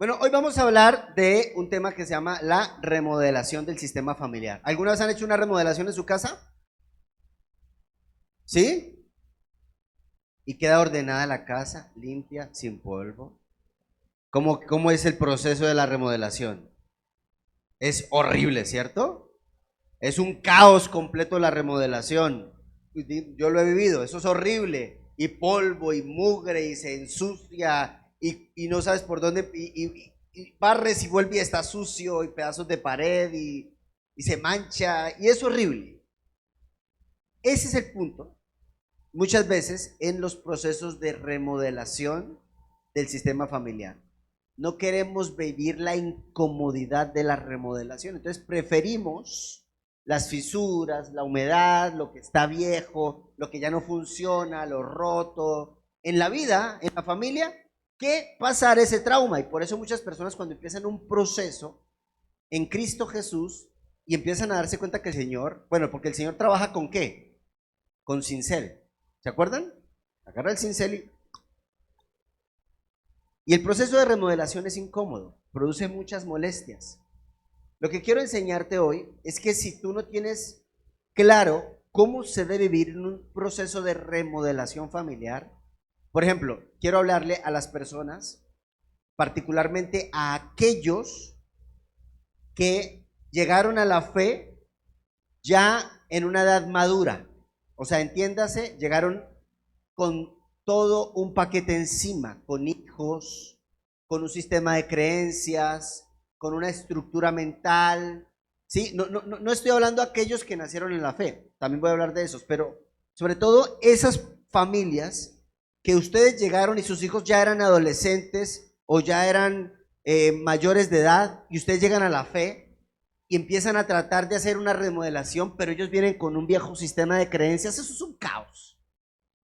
Bueno, hoy vamos a hablar de un tema que se llama la remodelación del sistema familiar. ¿Alguna vez han hecho una remodelación en su casa? ¿Sí? ¿Y queda ordenada la casa, limpia, sin polvo? ¿Cómo es el proceso de la remodelación? Es horrible, ¿cierto? Es un caos completo la remodelación. Yo lo he vivido, eso es horrible. Y polvo y mugre y se ensucia y no sabes por dónde. Y barres y vuelve y está sucio y pedazos de pared y se mancha y es horrible. Ese es el punto. Muchas veces en los procesos de remodelación del sistema familiar. No queremos vivir la incomodidad de la remodelación. Entonces preferimos las fisuras, la humedad, lo que está viejo, lo que ya no funciona, lo roto, en la vida, en la familia, que pasar ese trauma. Y por eso muchas personas cuando empiezan un proceso en Cristo Jesús y empiezan a darse cuenta que el Señor, bueno, porque el Señor trabaja con ¿qué? Con cincel. ¿Se acuerdan? Agarra el cincel y el proceso de remodelación es incómodo, produce muchas molestias. Lo que quiero enseñarte hoy es que si tú no tienes claro cómo se debe vivir en un proceso de remodelación familiar, por ejemplo, quiero hablarle a las personas, particularmente a aquellos que llegaron a la fe ya en una edad madura. O sea, entiéndase, llegaron con todo un paquete encima, con hijos, con un sistema de creencias, con una estructura mental. ¿Sí? No estoy hablando de aquellos que nacieron en la fe, también voy a hablar de esos, pero sobre todo esas familias que ustedes llegaron y sus hijos ya eran adolescentes o ya eran mayores de edad y ustedes llegan a la fe y empiezan a tratar de hacer una remodelación, pero ellos vienen con un viejo sistema de creencias. Eso es un caos.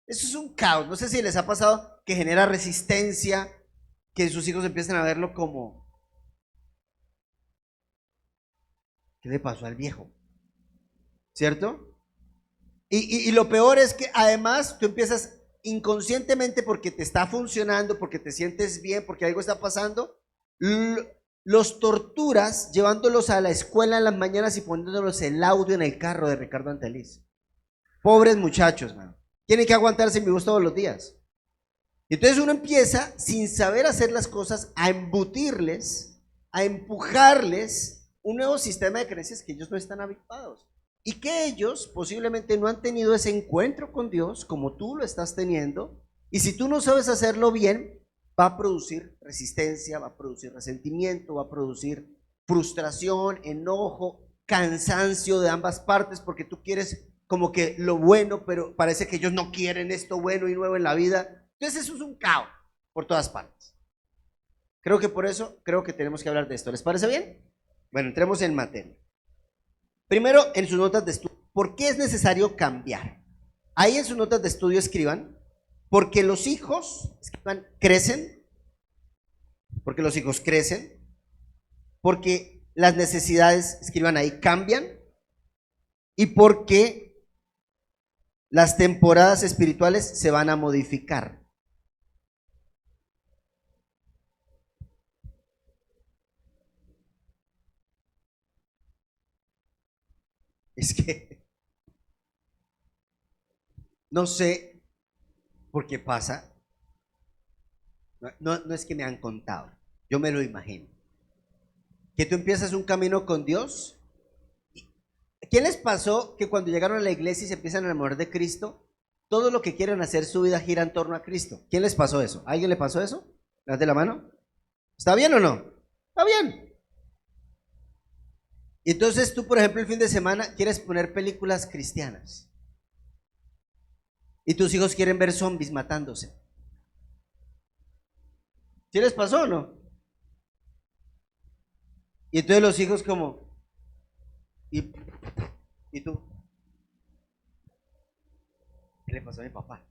Eso es un caos. No sé si les ha pasado que genera resistencia, que sus hijos empiezan a verlo como, ¿qué le pasó al viejo? ¿Cierto? Y lo peor es que además tú empiezas inconscientemente, porque te está funcionando, porque te sientes bien, porque algo está pasando, los torturas llevándolos a la escuela en las mañanas y poniéndolos el audio en el carro de Ricardo Anteliz. Pobres muchachos, man. Tienen que aguantarse en mi voz todos los días. Y entonces uno empieza, sin saber hacer las cosas, a embutirles, a empujarles un nuevo sistema de creencias que ellos no están habituados. Y que ellos posiblemente no han tenido ese encuentro con Dios como tú lo estás teniendo. Y si tú no sabes hacerlo bien, va a producir resistencia, va a producir resentimiento, va a producir frustración, enojo, cansancio de ambas partes, porque tú quieres como que lo bueno, pero parece que ellos no quieren esto bueno y nuevo en la vida. Entonces eso es un caos por todas partes. Creo que por eso, creo que tenemos que hablar de esto. ¿Les parece bien? Bueno, entremos en materia. Primero, en sus notas de estudio, ¿por qué es necesario cambiar? Ahí en sus notas de estudio escriban, porque los hijos crecen, porque los hijos crecen, porque las necesidades, escriban ahí, cambian, y porque las temporadas espirituales se van a modificar. Es que no sé por qué pasa, no es que me han contado, yo me lo imagino, que tú empiezas un camino con Dios. ¿Qué les pasó que cuando llegaron a la iglesia y se empiezan a enamorar de Cristo, todo lo que quieren hacer su vida gira en torno a Cristo? ¿Quién les pasó eso? ¿A alguien le pasó eso? Levante la mano. ¿Está bien o no? Está bien. Y entonces tú, por ejemplo, el fin de semana quieres poner películas cristianas y tus hijos quieren ver zombies matándose. ¿Sí les pasó o no? Y entonces los hijos como, ¿y, y tú? ¿Qué le pasó a mi papá?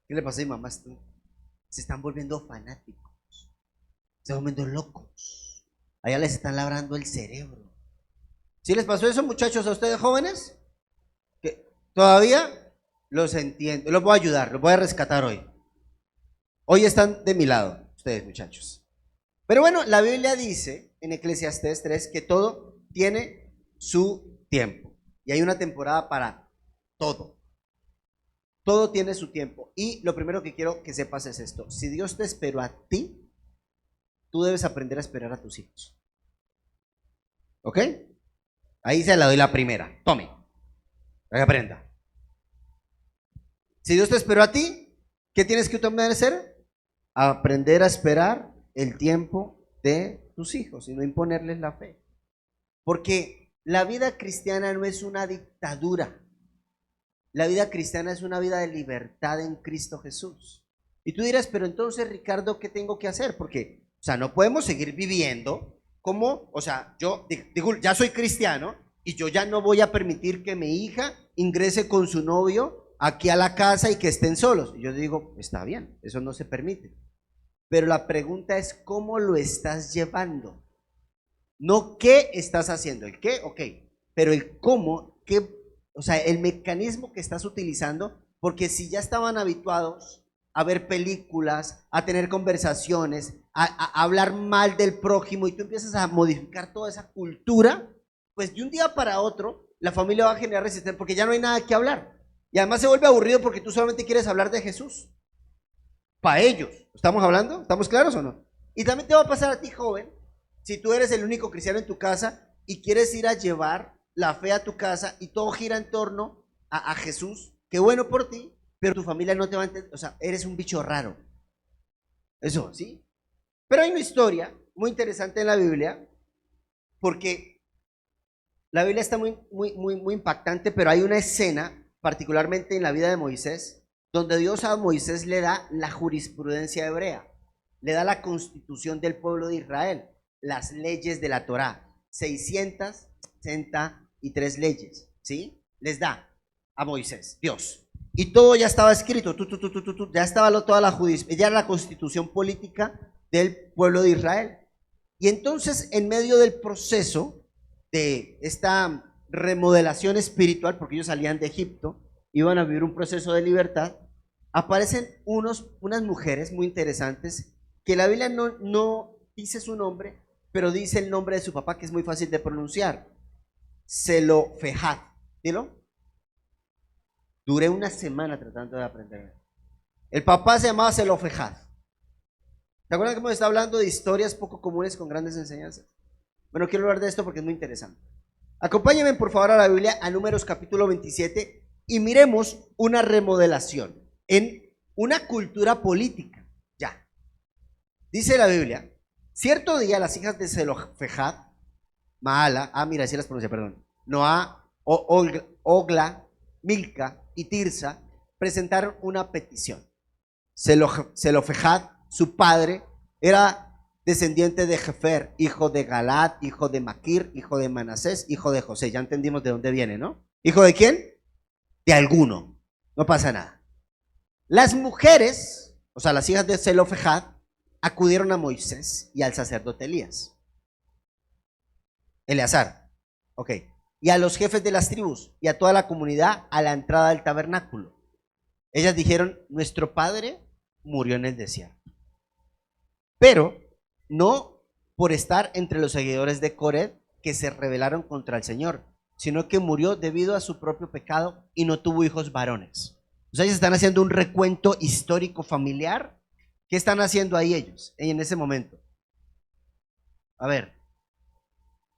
¿Qué le pasó a mi mamá? Se están volviendo fanáticos, se están volviendo locos. Allá les están labrando el cerebro. ¿Sí les pasó eso, muchachos, a ustedes jóvenes? Que todavía los entiendo, los voy a ayudar, los voy a rescatar hoy. Hoy están de mi lado, ustedes, muchachos. Pero bueno, la Biblia dice en Eclesiastés 3 que todo tiene su tiempo. Y hay una temporada para todo. Todo tiene su tiempo. Y lo primero que quiero que sepas es esto. Si Dios te esperó a ti, tú debes aprender a esperar a tus hijos. ¿Ok? Ahí se la doy la primera. Tome. Para que aprenda. Si Dios te esperó a ti, ¿qué tienes que hacer? Aprender a esperar el tiempo de tus hijos y no imponerles la fe. Porque la vida cristiana no es una dictadura. La vida cristiana es una vida de libertad en Cristo Jesús. Y tú dirás, pero entonces, Ricardo, ¿qué tengo que hacer? Porque, o sea, no podemos seguir viviendo como, o sea, yo digo, ya soy cristiano y yo ya no voy a permitir que mi hija ingrese con su novio aquí a la casa y que estén solos. Y yo digo, está bien, eso no se permite. Pero la pregunta es, ¿cómo lo estás llevando? No qué estás haciendo, el qué, ok, pero el cómo, qué, o sea, el mecanismo que estás utilizando, porque si ya estaban habituados a ver películas, a tener conversaciones, a hablar mal del prójimo y tú empiezas a modificar toda esa cultura, pues de un día para otro la familia va a generar resistencia porque ya no hay nada que hablar. Y además se vuelve aburrido porque tú solamente quieres hablar de Jesús. Para ellos. ¿Estamos hablando? ¿Estamos claros o no? Y también te va a pasar a ti, joven, si tú eres el único cristiano en tu casa y quieres ir a llevar la fe a tu casa y todo gira en torno a Jesús, qué bueno por ti, pero tu familia no te va a entender, o sea, eres un bicho raro. Eso, ¿sí? Pero hay una historia muy interesante en la Biblia, porque la Biblia está muy impactante, pero hay una escena, particularmente en la vida de Moisés, donde Dios a Moisés le da la jurisprudencia hebrea, le da la constitución del pueblo de Israel, las leyes de la Torá, 663 leyes, ¿sí? Les da a Moisés, Dios. Y todo ya estaba escrito, ya estaba toda la jurisprudencia, ya era la constitución política del pueblo de Israel. Y entonces, en medio del proceso de esta remodelación espiritual, porque ellos salían de Egipto, iban a vivir un proceso de libertad, aparecen unas mujeres muy interesantes, que la Biblia no dice su nombre, pero dice el nombre de su papá, que es muy fácil de pronunciar, Zelofejad. ¿Dilo? Duré una semana tratando de aprender. El papá se llamaba Zelofejad. ¿Te acuerdas que hemos estado hablando de historias poco comunes con grandes enseñanzas? Bueno, quiero hablar de esto porque es muy interesante. Acompáñenme por favor a la Biblia, a Números capítulo 27, y miremos una remodelación en una cultura política. Ya. Dice la Biblia, cierto día las hijas de Zelofejad, Maala, mira, así las pronuncia, perdón, Noa, Ogla, Milca y Tirsa presentaron una petición. Zelofejad, su padre, era descendiente de Jefer, hijo de Galad, hijo de Maquir, hijo de Manasés, hijo de José. Ya entendimos de dónde viene, ¿no? ¿Hijo de quién? De alguno. No pasa nada. Las mujeres, o sea, las hijas de Zelofejad, acudieron a Moisés y al sacerdote Eleazar, ok, y a los jefes de las tribus y a toda la comunidad a la entrada del tabernáculo. Ellas dijeron, nuestro padre murió en el desierto, pero no por estar entre los seguidores de Coré que se rebelaron contra el Señor, sino que murió debido a su propio pecado y no tuvo hijos varones. O sea, ellos están haciendo un recuento histórico familiar. ¿Qué están haciendo ahí ellos en ese momento? A ver,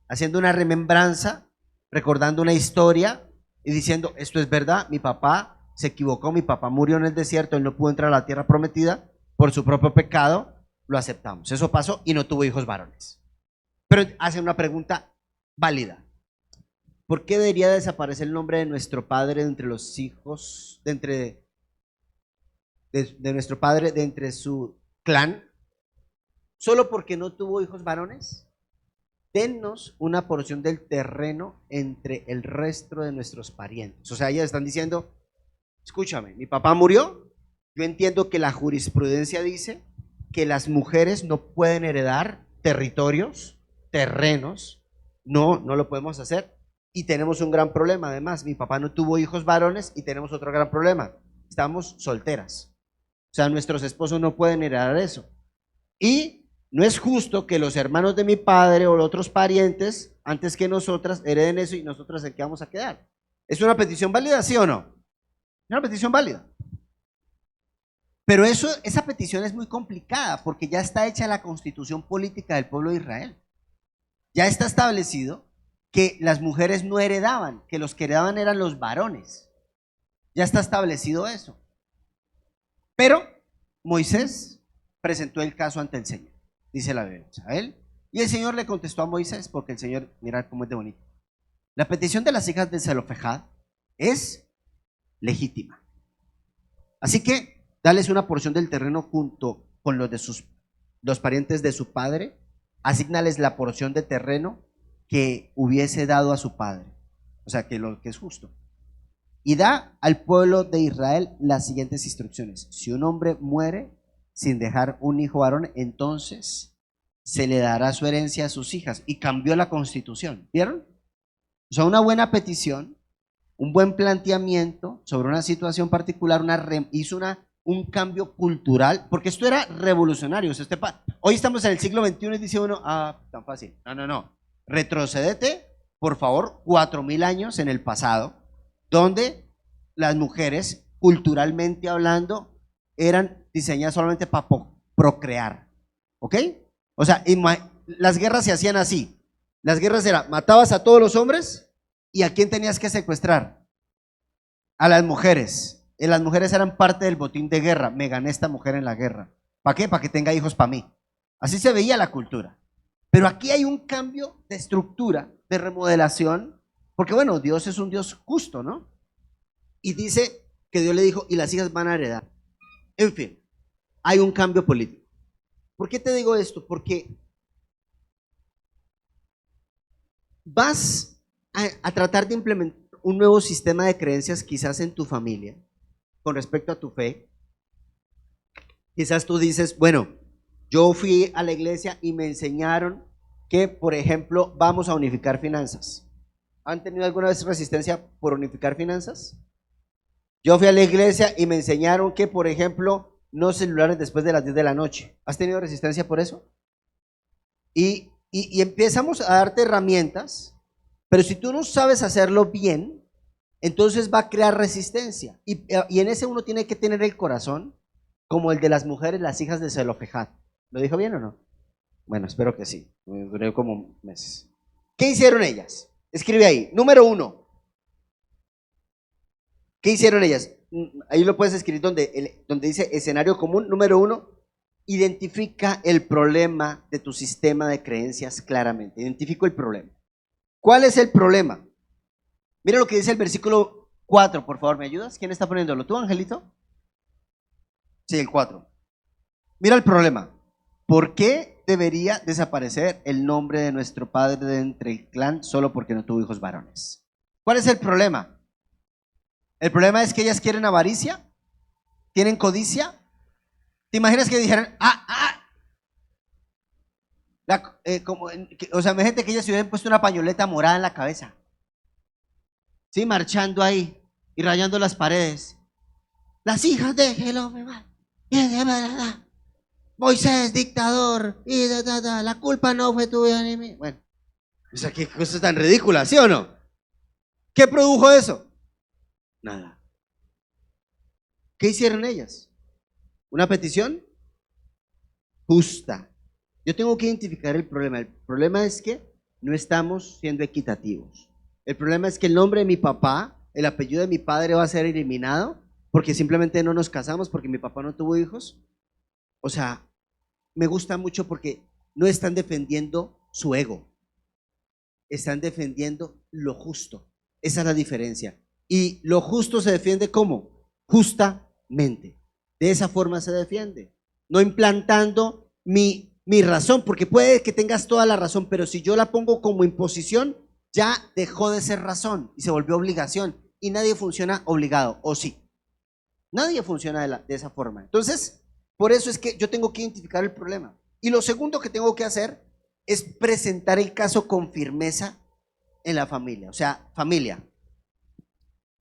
haciendo una remembranza, recordando una historia y diciendo, esto es verdad, mi papá se equivocó, mi papá murió en el desierto, él no pudo entrar a la tierra prometida por su propio pecado, lo aceptamos. Eso pasó y no tuvo hijos varones. Pero hacen una pregunta válida. ¿Por qué debería desaparecer el nombre de nuestro padre de entre los hijos, de nuestro padre de entre su clan? ¿Solo porque no tuvo hijos varones? Dennos una porción del terreno entre el resto de nuestros parientes. O sea, ellas están diciendo, escúchame, mi papá murió, yo entiendo que la jurisprudencia dice que las mujeres no pueden heredar territorios, terrenos, no lo podemos hacer. Y tenemos un gran problema, además, mi papá no tuvo hijos varones y tenemos otro gran problema, estamos solteras. O sea, nuestros esposos no pueden heredar eso. Y no es justo que los hermanos de mi padre o otros parientes, antes que nosotras, hereden eso y nosotras en qué vamos a quedar. ¿Es una petición válida, sí o no? Es una petición válida. Pero esa petición es muy complicada porque ya está hecha la constitución política del pueblo de Israel. Ya está establecido que las mujeres no heredaban, que los que heredaban eran los varones. Ya está establecido eso. Pero Moisés presentó el caso ante el Señor, dice la Biblia, a él. Y el Señor le contestó a Moisés, porque el Señor, mira cómo es de bonito. La petición de las hijas de Zelofejad es legítima. Así que, dales una porción del terreno junto con los parientes de su padre, asígnales la porción de terreno que hubiese dado a su padre. O sea, que lo que es justo. Y da al pueblo de Israel las siguientes instrucciones. Si un hombre muere sin dejar un hijo varón, entonces se le dará su herencia a sus hijas. Y cambió la constitución. ¿Vieron? O sea, una buena petición, un buen planteamiento sobre una situación particular, hizo un cambio cultural, porque esto era revolucionario. O sea, hoy estamos en el siglo XXI y dice uno, tan fácil. No. Retrocedete, por favor, 4000 años en el pasado, donde las mujeres, culturalmente hablando, eran diseñadas solamente para procrear. ¿Ok? O sea, las guerras se hacían así. Las guerras eran, matabas a todos los hombres y ¿a quién tenías que secuestrar? A las mujeres. Y las mujeres eran parte del botín de guerra. Me gané esta mujer en la guerra. ¿Para qué? Para que tenga hijos para mí. Así se veía la cultura. Pero aquí hay un cambio de estructura, de remodelación, porque bueno, Dios es un Dios justo, ¿no? Y dice que Dios le dijo, y las hijas van a heredar. En fin, hay un cambio político. ¿Por qué te digo esto? Porque vas a tratar de implementar un nuevo sistema de creencias quizás en tu familia, con respecto a tu fe. Quizás tú dices, bueno, yo fui a la iglesia y me enseñaron que, por ejemplo, vamos a unificar finanzas. ¿Han tenido alguna vez resistencia por unificar finanzas? Yo fui a la iglesia y me enseñaron que, por ejemplo, no celulares después de las 10 de la noche. ¿Has tenido resistencia por eso? Y empezamos a darte herramientas, pero si tú no sabes hacerlo bien, entonces va a crear resistencia. Y en ese uno tiene que tener el corazón como el de las mujeres, las hijas de Zelofejad. ¿Lo dijo bien o no? Bueno, espero que sí. Me duré como meses. ¿Qué hicieron ellas? Escribe ahí. Número 1. ¿Qué hicieron ellas? Ahí lo puedes escribir donde dice escenario común. Número 1. Identifica el problema de tu sistema de creencias claramente. Identifico el problema. ¿Cuál es el problema? Mira lo que dice el versículo 4, por favor, ¿me ayudas? ¿Quién está poniéndolo? ¿Tú, Angelito? Sí, el 4. Mira el problema. ¿Por qué debería desaparecer el nombre de nuestro padre de entre el clan solo porque no tuvo hijos varones? ¿Cuál es el problema? El problema es que ellas quieren avaricia, tienen codicia. ¿Te imaginas que dijeran, o sea, imagínate que ellas se hubieran puesto una pañoleta morada en la cabeza? Sí, marchando ahí y rayando las paredes. Las hijas de Jehová. Moisés, dictador, y la culpa no fue tuya ni mía. Bueno, o sea, qué cosa tan ridícula, ¿sí o no? ¿Qué produjo eso? Nada. ¿Qué hicieron ellas? ¿Una petición? Justa. Yo tengo que identificar el problema. El problema es que no estamos siendo equitativos. El problema es que el nombre de mi papá, el apellido de mi padre va a ser eliminado porque simplemente no nos casamos, porque mi papá no tuvo hijos. O sea, me gusta mucho porque no están defendiendo su ego, están defendiendo lo justo. Esa es la diferencia. Y lo justo se defiende ¿cómo? Justamente. De esa forma se defiende. No implantando mi razón, porque puede que tengas toda la razón, pero si yo la pongo como imposición, ya dejó de ser razón y se volvió obligación. Y nadie funciona obligado, ¿o sí? Nadie funciona de esa forma. Entonces, por eso es que yo tengo que identificar el problema. Y lo segundo que tengo que hacer es presentar el caso con firmeza en la familia. O sea, familia,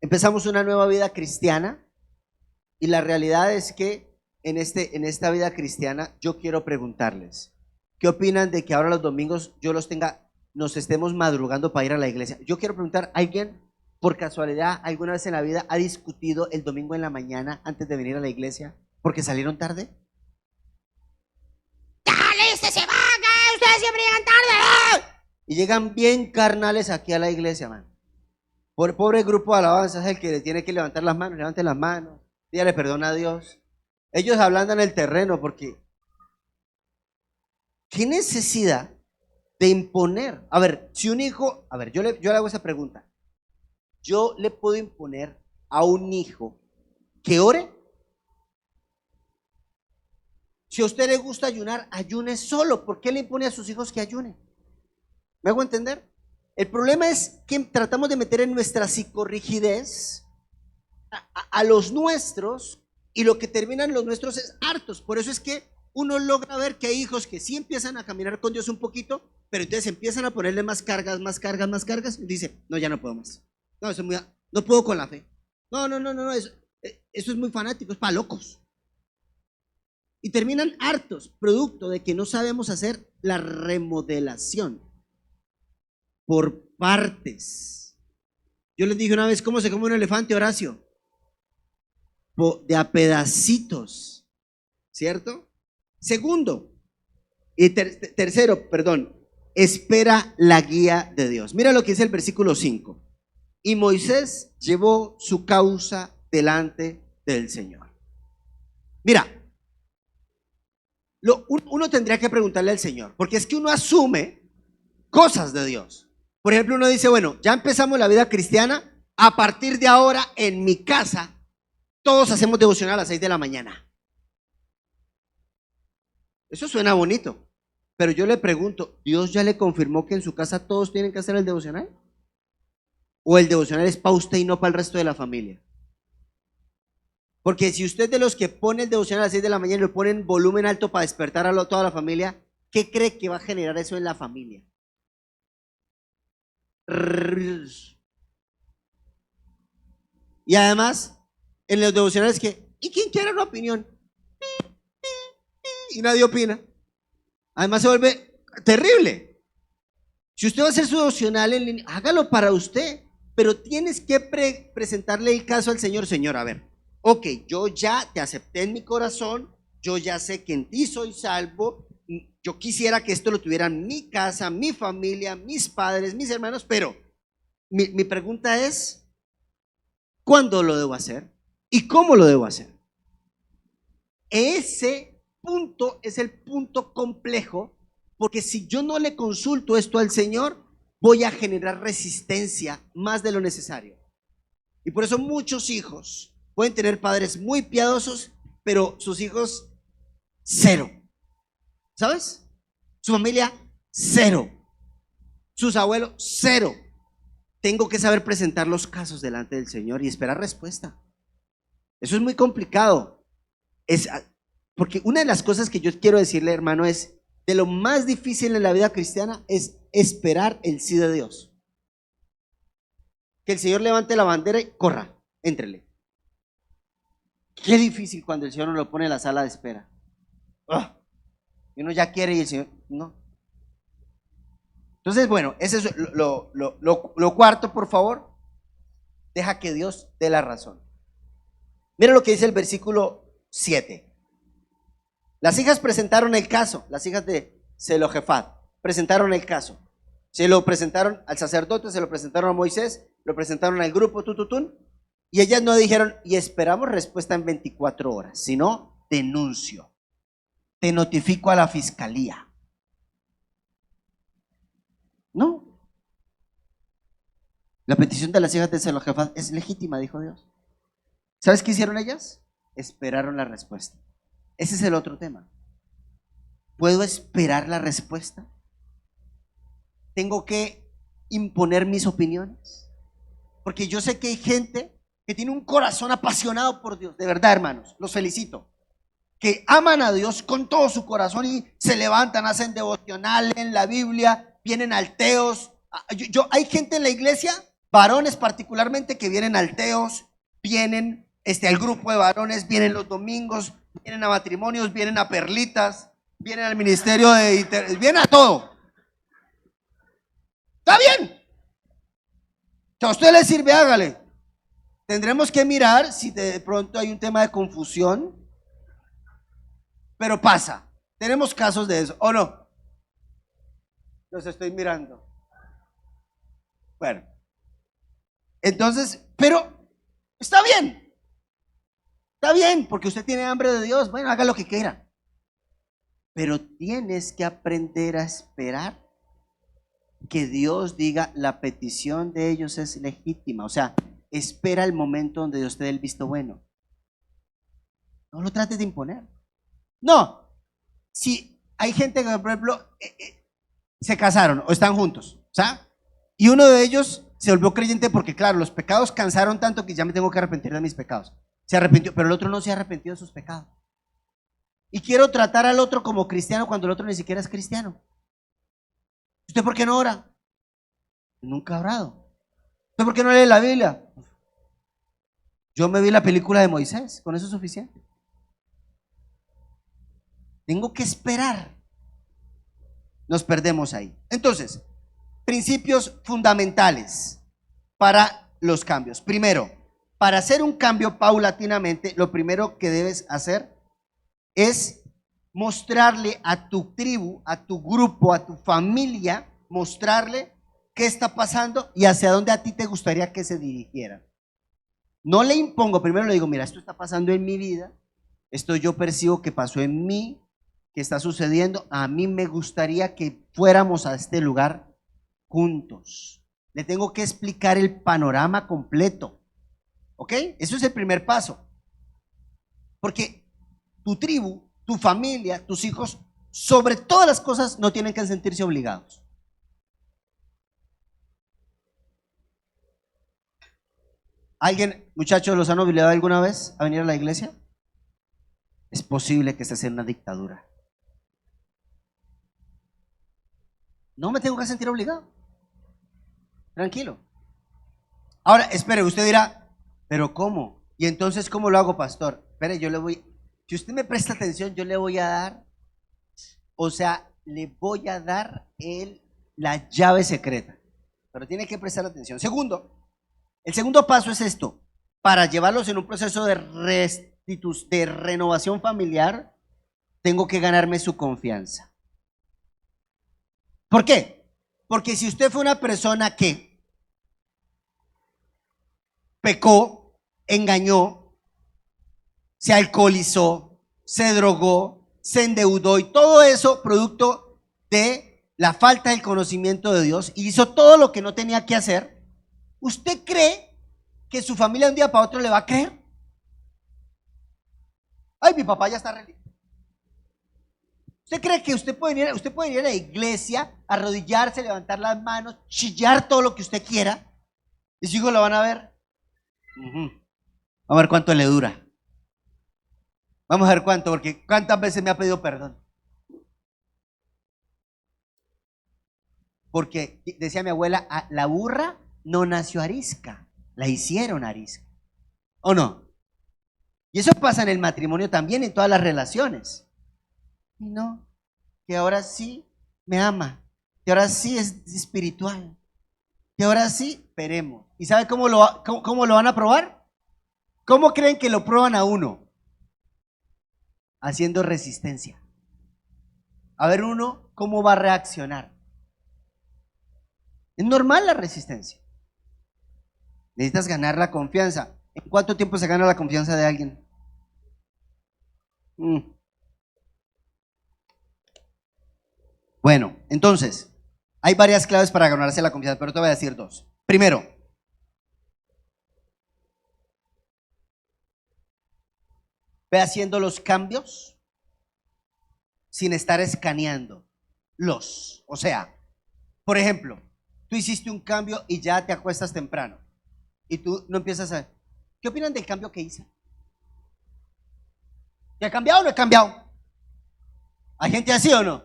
empezamos una nueva vida cristiana y la realidad es que en esta vida cristiana yo quiero preguntarles, ¿qué opinan de que ahora los domingos nos estemos madrugando para ir a la iglesia? Yo quiero preguntar, ¿alguien por casualidad alguna vez en la vida ha discutido el domingo en la mañana antes de venir a la iglesia porque salieron tarde? ¡Dale, se va! ¡Ustedes siempre llegan tarde! Y llegan bien carnales aquí a la iglesia, man. Por pobre grupo de alabanza es el que le tiene que levantar las manos. Levanten las manos, dígale perdón a Dios. Ellos ablandan el terreno porque ¿qué necesidad de imponer? A ver, si un hijo, a ver, yo le hago esa pregunta. ¿Yo le puedo imponer a un hijo que ore? Si a usted le gusta ayunar, ayune solo. ¿Por qué le impone a sus hijos que ayunen? ¿Me hago entender? El problema es que tratamos de meter en nuestra psicorrigidez a los nuestros, y lo que terminan los nuestros es hartos. Por eso es que uno logra ver que hay hijos que sí empiezan a caminar con Dios un poquito, pero entonces empiezan a ponerle más cargas, y dice, no, ya no puedo más. No, eso es muy, no puedo con la fe. No, eso es muy fanático, es para locos. Y terminan hartos, producto de que no sabemos hacer la remodelación por partes. Yo les dije una vez, ¿cómo se come un elefante, Horacio? De a pedacitos, ¿cierto? Segundo, y tercero, perdón, espera la guía de Dios. Mira lo que dice el versículo 5. Y Moisés llevó su causa delante del Señor. Mira, uno tendría que preguntarle al Señor, porque es que uno asume cosas de Dios. Por ejemplo, uno dice, bueno, ya empezamos la vida cristiana, a partir de ahora en mi casa todos hacemos devocional a las 6 de la mañana. Eso suena bonito, pero yo le pregunto, ¿Dios ya le confirmó que en su casa todos tienen que hacer el devocional? ¿O el devocional es para usted y no para el resto de la familia? Porque si usted es de los que pone el devocional a las 6 de la mañana y lo pone en volumen alto para despertar a toda la familia, ¿qué cree que va a generar eso en la familia? Y además, en los devocionales ¿y quién quiere una opinión? Y nadie opina. Además se vuelve terrible. Si usted va a hacer su devocional en línea, hágalo para usted, pero tienes que presentarle el caso al Señor. Señor, a ver, ok, yo ya te acepté en mi corazón, yo ya sé que en ti soy salvo, yo quisiera que esto lo tuvieran mi casa, mi familia, mis padres, mis hermanos, pero mi pregunta es, ¿cuándo lo debo hacer? ¿Y cómo lo debo hacer? Ese punto es el punto complejo, porque si yo no le consulto esto al Señor, voy a generar resistencia más de lo necesario. Y por eso muchos hijos pueden tener padres muy piadosos, pero sus hijos cero. ¿Sabes? Su familia cero. Sus abuelos cero. Tengo que saber presentar los casos delante del Señor y esperar respuesta. Eso es muy complicado. Porque una de las cosas que yo quiero decirle, hermano, es de lo más difícil en la vida cristiana es esperar el sí de Dios. Que el Señor levante la bandera y corra, éntrele. Qué difícil cuando el Señor nos lo pone en la sala de espera. Y uno ya quiere y el Señor no. Entonces, bueno, ese es lo cuarto, por favor. Deja que Dios dé la razón. Mira lo que dice el versículo 7. Las hijas presentaron el caso, las hijas de Zelofehad presentaron el caso. Se lo presentaron al sacerdote, se lo presentaron a Moisés, lo presentaron al grupo, y ellas no dijeron, y esperamos respuesta en 24 horas, sino denuncio, te notifico a la fiscalía. No. La petición de las hijas de Zelofehad es legítima, dijo Dios. ¿Sabes qué hicieron ellas? Esperaron la respuesta. Ese es el otro tema. ¿Puedo esperar la respuesta? ¿Tengo que imponer mis opiniones? Porque yo sé que hay gente que tiene un corazón apasionado por Dios. De verdad, hermanos, los felicito. Que aman a Dios con todo su corazón y se levantan, hacen devocional en la Biblia, vienen alteos. Hay gente en la iglesia, varones particularmente, que vienen alteos, vienen al grupo de varones, vienen los domingos, vienen a matrimonios, vienen a perlitas, vienen al ministerio vienen a todo. Está bien. Si a usted le sirve, hágale. Tendremos que mirar si de pronto hay un tema de confusión, pero pasa. Tenemos casos de eso, ¿o no? Los estoy mirando. Bueno, entonces, pero está bien. Está bien, porque usted tiene hambre de Dios. Bueno, haga lo que quiera. Pero tienes que aprender a esperar que Dios diga la petición de ellos es legítima. O sea, espera el momento donde Dios te dé el visto bueno. No lo trates de imponer. No. Si hay gente que, por ejemplo, se casaron o están juntos, ¿sabes? Y uno de ellos se volvió creyente porque, claro, los pecados cansaron tanto que ya me tengo que arrepentir de mis pecados. Se arrepintió, pero el otro no se ha arrepentido de sus pecados. Y quiero tratar al otro como cristiano cuando el otro ni siquiera es cristiano. ¿Usted por qué no ora? Nunca ha orado. ¿Usted por qué no lee la Biblia? Yo me vi la película de Moisés, con eso es suficiente. Tengo que esperar. Nos perdemos ahí. Entonces, principios fundamentales para los cambios. Primero, para hacer un cambio paulatinamente, lo primero que debes hacer es mostrarle a tu tribu, a tu grupo, a tu familia, mostrarle qué está pasando y hacia dónde a ti te gustaría que se dirigiera. No le impongo, primero le digo, mira, esto está pasando en mi vida, esto yo percibo que pasó en mí, que está sucediendo, a mí me gustaría que fuéramos a este lugar juntos. Le tengo que explicar el panorama completo, ¿ok? Eso es el primer paso, porque tu tribu, tu familia, tus hijos, sobre todas las cosas, no tienen que sentirse obligados. ¿Alguien, muchachos, los han obligado alguna vez a venir a la iglesia? Es posible que estés en una dictadura. No me tengo que sentir obligado. Tranquilo. Ahora, espere, usted dirá, ¿pero cómo? ¿Y entonces cómo lo hago, pastor? Espere, yo le voy, si usted me presta atención, yo le voy a dar, o sea, le voy a dar la llave secreta. Pero tiene que prestar atención. Segundo, el segundo paso es esto. Para llevarlos en un proceso de renovación familiar, tengo que ganarme su confianza. ¿Por qué? Porque si usted fue una persona que pecó, engañó, se alcoholizó, se drogó, se endeudó y todo eso producto de la falta del conocimiento de Dios y hizo todo lo que no tenía que hacer, ¿usted cree que su familia de un día para otro le va a creer? Ay, mi papá ya está religioso. ¿Usted cree que usted puede ir a la iglesia, arrodillarse, levantar las manos, chillar todo lo que usted quiera y sus hijos lo van a ver? Vamos a ver cuánto le dura. Vamos a ver cuánto, porque cuántas veces me ha pedido perdón. Porque decía mi abuela, la burra no nació arisca, la hicieron arisca. ¿O no? Y eso pasa en el matrimonio también, en todas las relaciones. Y no, que ahora sí me ama, que ahora sí es espiritual, que ahora sí, esperemos. ¿Y sabe cómo lo van a probar? ¿Cómo creen que lo prueban a uno? Haciendo resistencia. A ver uno cómo va a reaccionar. Es normal la resistencia. Necesitas ganar la confianza. ¿En cuánto tiempo se gana la confianza de alguien? Bueno, entonces, hay varias claves para ganarse la confianza, pero te voy a decir dos. Primero, ve haciendo los cambios sin estar escaneando los. O sea, por ejemplo, tú hiciste un cambio y ya te acuestas temprano y tú no empiezas a... ¿Qué opinan del cambio que hice? ¿Ya he cambiado o no he cambiado? ¿Hay gente así o no?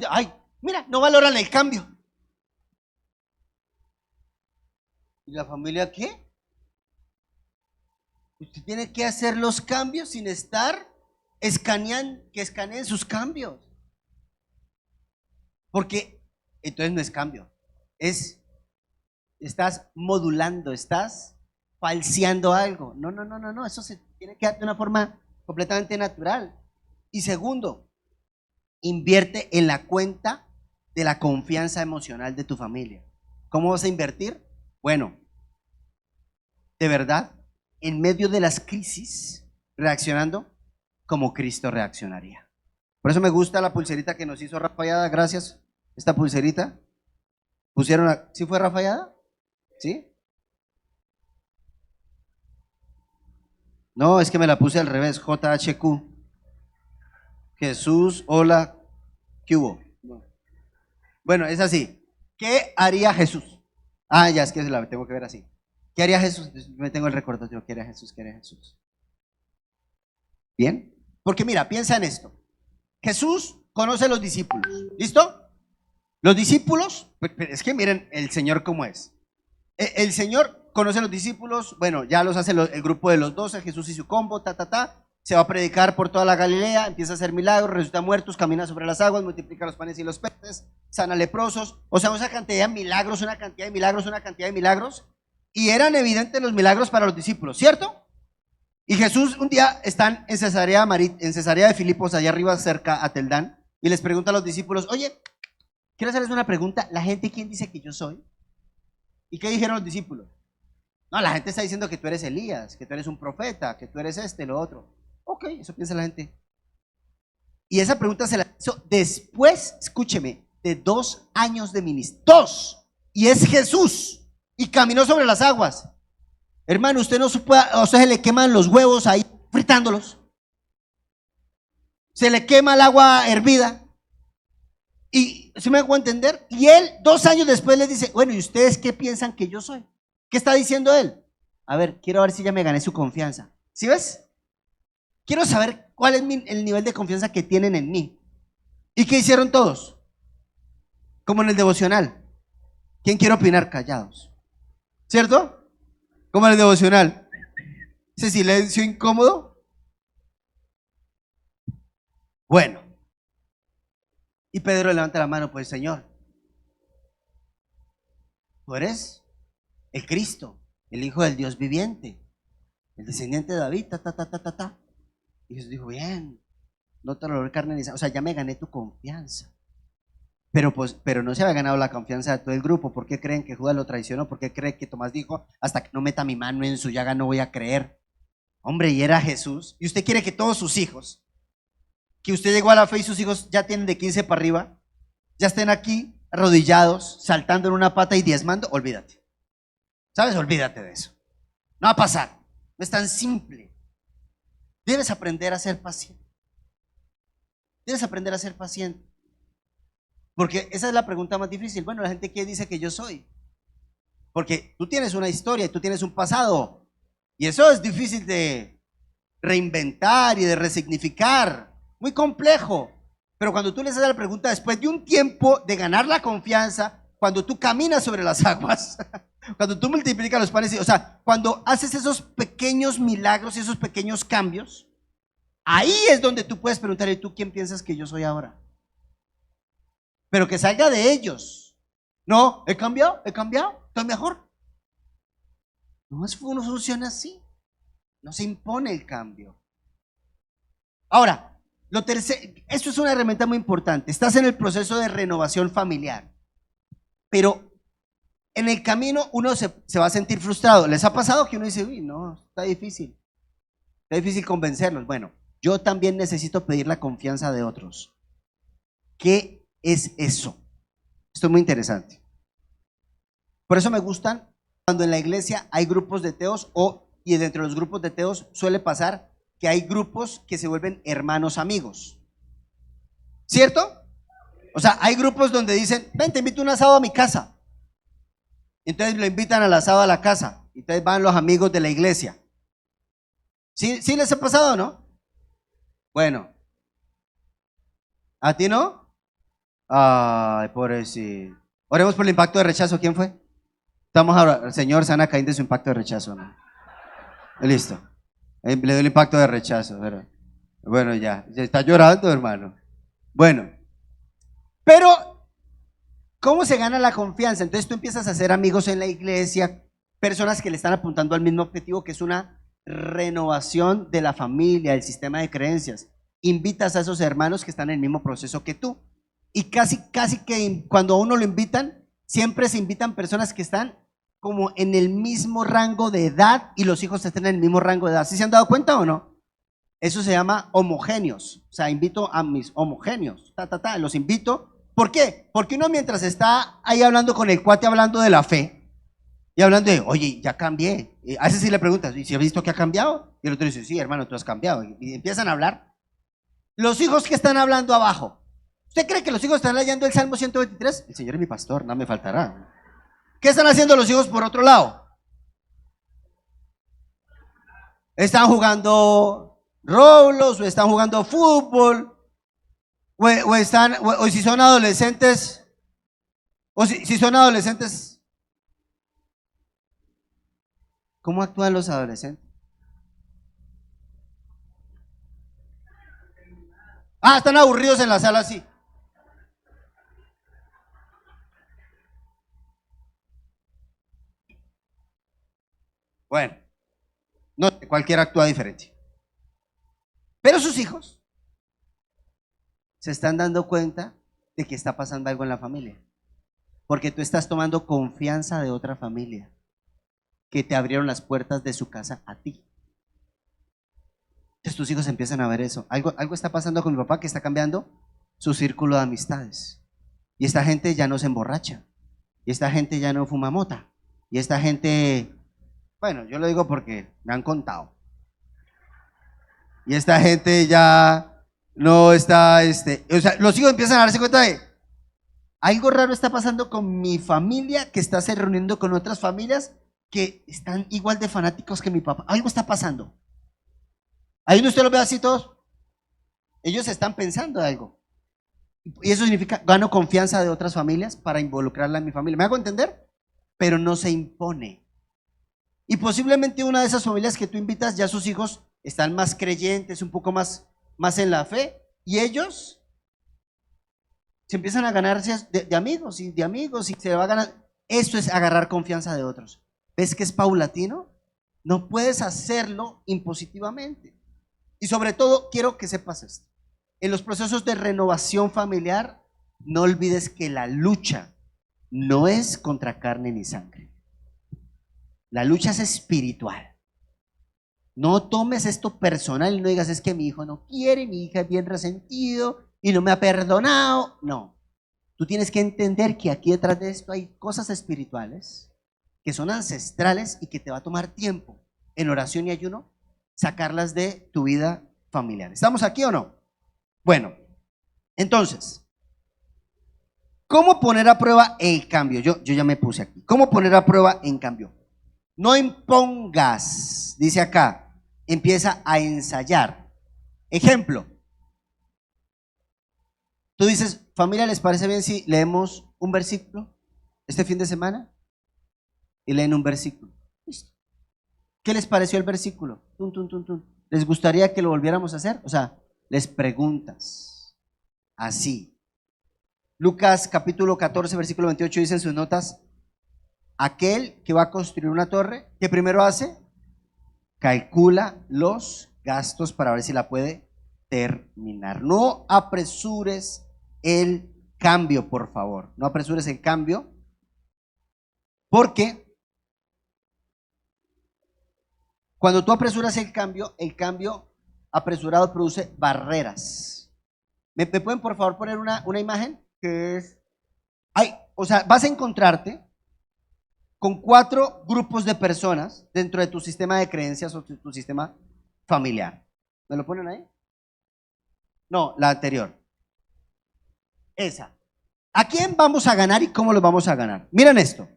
Ay, mira, no valoran el cambio. ¿Y la familia qué? Usted tiene que hacer los cambios sin estar que escaneen sus cambios. Porque entonces no es cambio, estás modulando, estás falseando algo. No, eso se tiene que dar de una forma completamente natural. Y segundo, invierte en la cuenta de la confianza emocional de tu familia. ¿Cómo vas a invertir? Bueno, de verdad, en medio de las crisis, reaccionando como Cristo reaccionaría. Por eso me gusta la pulserita que nos hizo Rafayada, gracias. Esta pulserita, ¿sí fue Rafayada? ¿Sí? No, es que me la puse al revés, JHQ. Jesús, hola, ¿qué hubo? Bueno, es así. ¿Qué haría Jesús? Ah, ya, es que la tengo que ver así. ¿Qué haría Jesús? Me tengo el recordatorio. ¿Qué haría Jesús? ¿Qué haría Jesús? ¿Bien? Porque mira, piensa en esto. Jesús conoce a los discípulos. ¿Listo? Los discípulos, es que miren el Señor cómo es. El Señor conoce a los discípulos, bueno, ya los hace el grupo de los 12, Jesús y su combo, se va a predicar por toda la Galilea, empieza a hacer milagros, resucita muertos, camina sobre las aguas, multiplica los panes y los peces, sana leprosos, o sea, una cantidad de milagros, una cantidad de milagros, una cantidad de milagros, y eran evidentes los milagros para los discípulos, ¿cierto? Y Jesús un día están en Cesarea de Filipos, allá arriba cerca a Teldán, y les pregunta a los discípulos, oye, quiero hacerles una pregunta, ¿la gente quién dice que yo soy? ¿Y qué dijeron los discípulos? No, la gente está diciendo que tú eres Elías, que tú eres un profeta, que tú eres lo otro. Ok, eso piensa la gente. Y esa pregunta se la hizo después, escúcheme, de 2 años de ministerio. 2. Y es Jesús. Y caminó sobre las aguas. Hermano, usted no puede, o sea, se le queman los huevos ahí fritándolos. Se le quema el agua hervida. Y ¿sí me hago entender? Y él 2 años después les dice, bueno, ¿y ustedes qué piensan que yo soy? ¿Qué está diciendo él? A ver, quiero ver si ya me gané su confianza. ¿Sí ves? Quiero saber cuál es el nivel de confianza que tienen en mí. ¿Y qué hicieron todos? Como en el devocional. ¿Quién quiere opinar? Callados. ¿Cierto? Como en el devocional. Ese silencio incómodo. Bueno. Y Pedro levanta la mano, pues Señor, tú eres el Cristo, el Hijo del Dios viviente, el descendiente de David, Y Jesús dijo, bien, no te lo doy carne ni sangre, o sea, ya me gané tu confianza. Pero no se había ganado la confianza de todo el grupo. ¿Por qué creen que Judas lo traicionó? ¿Por qué creen que Tomás dijo, hasta que no meta mi mano en su llaga no voy a creer? Hombre, y era Jesús. Y usted quiere que todos sus hijos, que usted llegó a la fe y sus hijos ya tienen de 15 para arriba, ya estén aquí arrodillados, saltando en una pata y diezmando, olvídate. ¿Sabes? Olvídate de eso. No va a pasar. No es tan simple. Debes aprender a ser paciente. Debes aprender a ser paciente. Porque esa es la pregunta más difícil. Bueno, la gente, ¿quién dice que yo soy? Porque tú tienes una historia y tú tienes un pasado. Y eso es difícil de reinventar y de resignificar. Muy complejo. Pero cuando tú le haces la pregunta, después de un tiempo de ganar la confianza, cuando tú caminas sobre las aguas, cuando tú multiplicas los panes, o sea, cuando haces esos pequeños milagros y esos pequeñños cambios, ahí es donde tú puedes preguntar, ¿y tú quién piensas que yo soy ahora? Pero que salga de ellos. No, he cambiado, estoy mejor. No funciona así. No se impone el cambio. Ahora, lo tercero, esto es una herramienta muy importante. Estás en el proceso de renovación familiar, pero en el camino uno se va a sentir frustrado. ¿Les ha pasado que uno dice, uy, no, está difícil convencerlos? Bueno, yo también necesito pedir la confianza de otros. ¿Qué es eso? Esto es muy interesante. Por eso me gustan cuando en la iglesia hay grupos de teos y dentro de los grupos de teos suele pasar que hay grupos que se vuelven hermanos amigos. ¿Cierto? O sea, hay grupos donde dicen, ven, te invito a un asado a mi casa. Entonces lo invitan al asado a la casa. Entonces van los amigos de la iglesia. ¿Sí, sí les ha pasado o no? Bueno. ¿A ti no? Ay, pobrecito. Oremos por el impacto de rechazo. ¿Quién fue? Estamos ahora, el Señor sana Caín de su impacto de rechazo, ¿no? Listo. Le doy el impacto de rechazo, ¿verdad? Bueno, ya está llorando, hermano. Bueno, pero ¿cómo se gana la confianza? Entonces tú empiezas a hacer amigos en la iglesia, personas que le están apuntando al mismo objetivo, que es una renovación de la familia, del sistema de creencias. Invitas a esos hermanos que están en el mismo proceso que tú. Y casi que cuando a uno lo invitan, siempre se invitan personas que están como en el mismo rango de edad y los hijos están en el mismo rango de edad. ¿Sí se han dado cuenta o no? Eso se llama homogéneos. O sea, invito a mis homogéneos. Los invito. ¿Por qué? Porque uno mientras está ahí hablando con el cuate, hablando de la fe, y hablando de, oye, ya cambié. A ese sí le preguntas, ¿y si has visto que ha cambiado? Y el otro dice, sí, hermano, tú has cambiado. Y empiezan a hablar. Los hijos que están hablando abajo. ¿Usted cree que los hijos están leyendo el Salmo 123? El Señor es mi pastor, no me faltará. ¿Qué están haciendo los hijos por otro lado? Están jugando Roblox, o están jugando fútbol, o si son adolescentes, si son adolescentes, ¿cómo actúan los adolescentes? Ah, están aburridos en la sala así. Bueno, no, cualquiera actúa diferente. Pero sus hijos se están dando cuenta de que está pasando algo en la familia. Porque tú estás tomando confianza de otra familia que te abrieron las puertas de su casa a ti. Entonces tus hijos empiezan a ver eso. Algo está pasando con mi papá, que está cambiando su círculo de amistades. Y esta gente ya no se emborracha. Y esta gente ya no fuma mota. Y esta gente, bueno, yo lo digo porque me han contado. Y esta gente ya no está, o sea, los hijos empiezan a darse cuenta de, algo raro está pasando con mi familia, que está se reuniendo con otras familias que están igual de fanáticos que mi papá. Algo está pasando. Ahí no usted lo ve así todos. Ellos están pensando de algo. Y eso significa, gano confianza de otras familias para involucrarla en mi familia. ¿Me hago entender? Pero no se impone. Y posiblemente una de esas familias que tú invitas, ya sus hijos están más creyentes, un poco más en la fe, y ellos se empiezan a ganarse de amigos y de amigos, y se va a ganar. Esto es agarrar confianza de otros. ¿Ves que es paulatino? No puedes hacerlo impositivamente. Y sobre todo, quiero que sepas esto. En los procesos de renovación familiar, no olvides que la lucha no es contra carne ni sangre. La lucha es espiritual. No tomes esto personal y no digas, es que mi hijo no quiere, mi hija es bien resentido y no me ha perdonado. No. Tú tienes que entender que aquí detrás de esto hay cosas espirituales que son ancestrales y que te va a tomar tiempo en oración y ayuno sacarlas de tu vida familiar. ¿Estamos aquí o no? Bueno, entonces, ¿cómo poner a prueba el cambio? Yo ya me puse aquí. ¿Cómo poner a prueba en cambio? No impongas, dice acá, empieza a ensayar. Ejemplo, tú dices, familia, ¿les parece bien si leemos un versículo este fin de semana? Y leen un versículo. Listo. ¿Qué les pareció el versículo? Tun, tun, tun, tun. ¿Les gustaría que lo volviéramos a hacer? O sea, les preguntas. Así. Lucas capítulo 14, versículo 28 dice en sus notas, aquel que va a construir una torre, ¿qué primero hace? Calcula los gastos para ver si la puede terminar. No apresures el cambio, por favor. No apresures el cambio, porque cuando tú apresuras el cambio apresurado produce barreras. ¿Me pueden por favor poner una imagen? Que es, o sea, vas a encontrarte con 4 grupos de personas dentro de tu sistema de creencias o tu sistema familiar. ¿Me lo ponen ahí? No, la anterior. Esa. ¿A quién vamos a ganar y cómo lo vamos a ganar? Miren esto.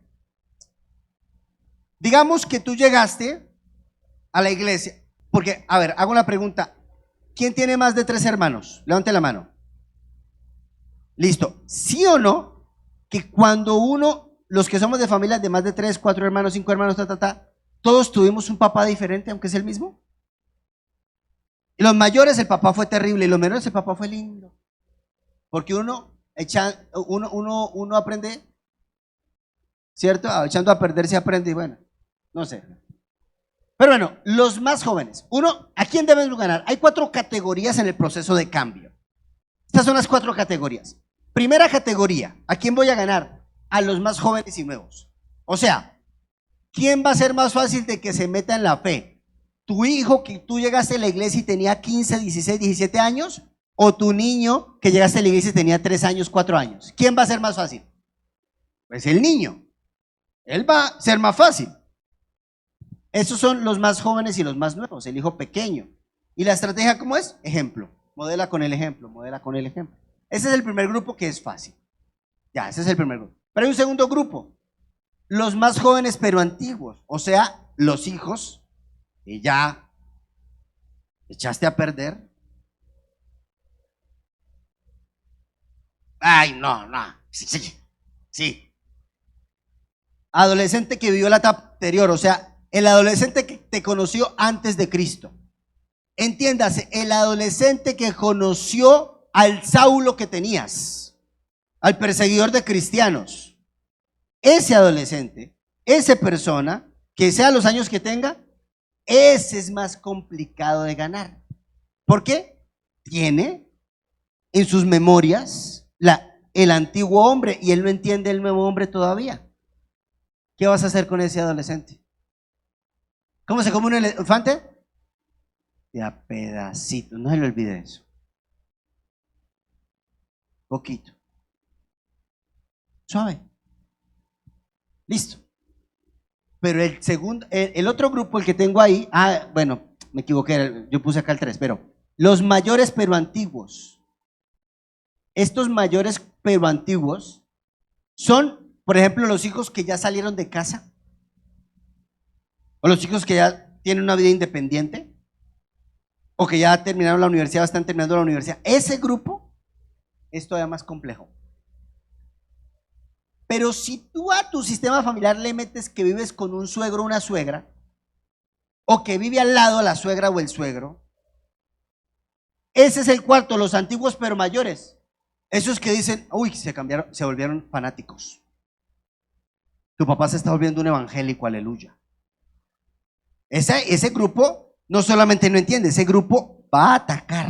Digamos que tú llegaste a la iglesia, porque, a ver, hago una pregunta. ¿Quién tiene más de 3 hermanos? Levante la mano. Listo. ¿Sí o no? Que cuando los que somos de familias de más de 3, 4 hermanos, 5 hermanos, todos tuvimos un papá diferente, aunque es el mismo. Los mayores el papá fue terrible y los menores el papá fue lindo. Porque uno aprende, ¿cierto? Echando a perder se aprende y bueno, no sé. Pero bueno, los más jóvenes. Uno, ¿a quién debemos ganar? Hay 4 categorías en el proceso de cambio. Estas son las 4 categorías. Primera categoría, ¿a quién voy a ganar? A los más jóvenes y nuevos. O sea, ¿quién va a ser más fácil de que se meta en la fe? ¿Tu hijo que tú llegaste a la iglesia y tenía 15, 16, 17 años? ¿O tu niño que llegaste a la iglesia y tenía 3 años, 4 años? ¿Quién va a ser más fácil? Pues el niño. Él va a ser más fácil. Esos son los más jóvenes y los más nuevos, el hijo pequeño. ¿Y la estrategia cómo es? Ejemplo. Modela con el ejemplo, modela con el ejemplo. Ese es el primer grupo que es fácil. Ya, ese es el primer grupo. Pero hay un segundo grupo. Los más jóvenes pero antiguos. O sea, los hijos que ya echaste a perder. Ay, no. Sí. Adolescente que vivió la etapa anterior. O sea, el adolescente que te conoció antes de Cristo. Entiéndase, el adolescente que conoció al Saulo que tenías, al perseguidor de cristianos. Ese adolescente, esa persona, que sea los años que tenga, ese es más complicado de ganar. ¿Por qué? Tiene en sus memorias el antiguo hombre y él no entiende el nuevo hombre todavía. ¿Qué vas a hacer con ese adolescente? ¿Cómo se come un elefante? De a pedacitos, no se le olvide eso. Poquito. Suave. Listo. Pero el segundo, el otro grupo, el que tengo ahí, bueno, me equivoqué, yo puse acá el 3, pero los mayores pero antiguos. Estos mayores pero antiguos son, por ejemplo, los hijos que ya salieron de casa, o los hijos que ya tienen una vida independiente, o que ya terminaron la universidad o están terminando la universidad. Ese grupo es todavía más complejo. Pero si tú a tu sistema familiar le metes que vives con un suegro o una suegra, o que vive al lado la suegra o el suegro, ese es el cuarto, los antiguos pero mayores. Esos que dicen, uy, se volvieron fanáticos. Tu papá se está volviendo un evangélico, aleluya. Ese grupo no solamente no entiende, ese grupo va a atacar.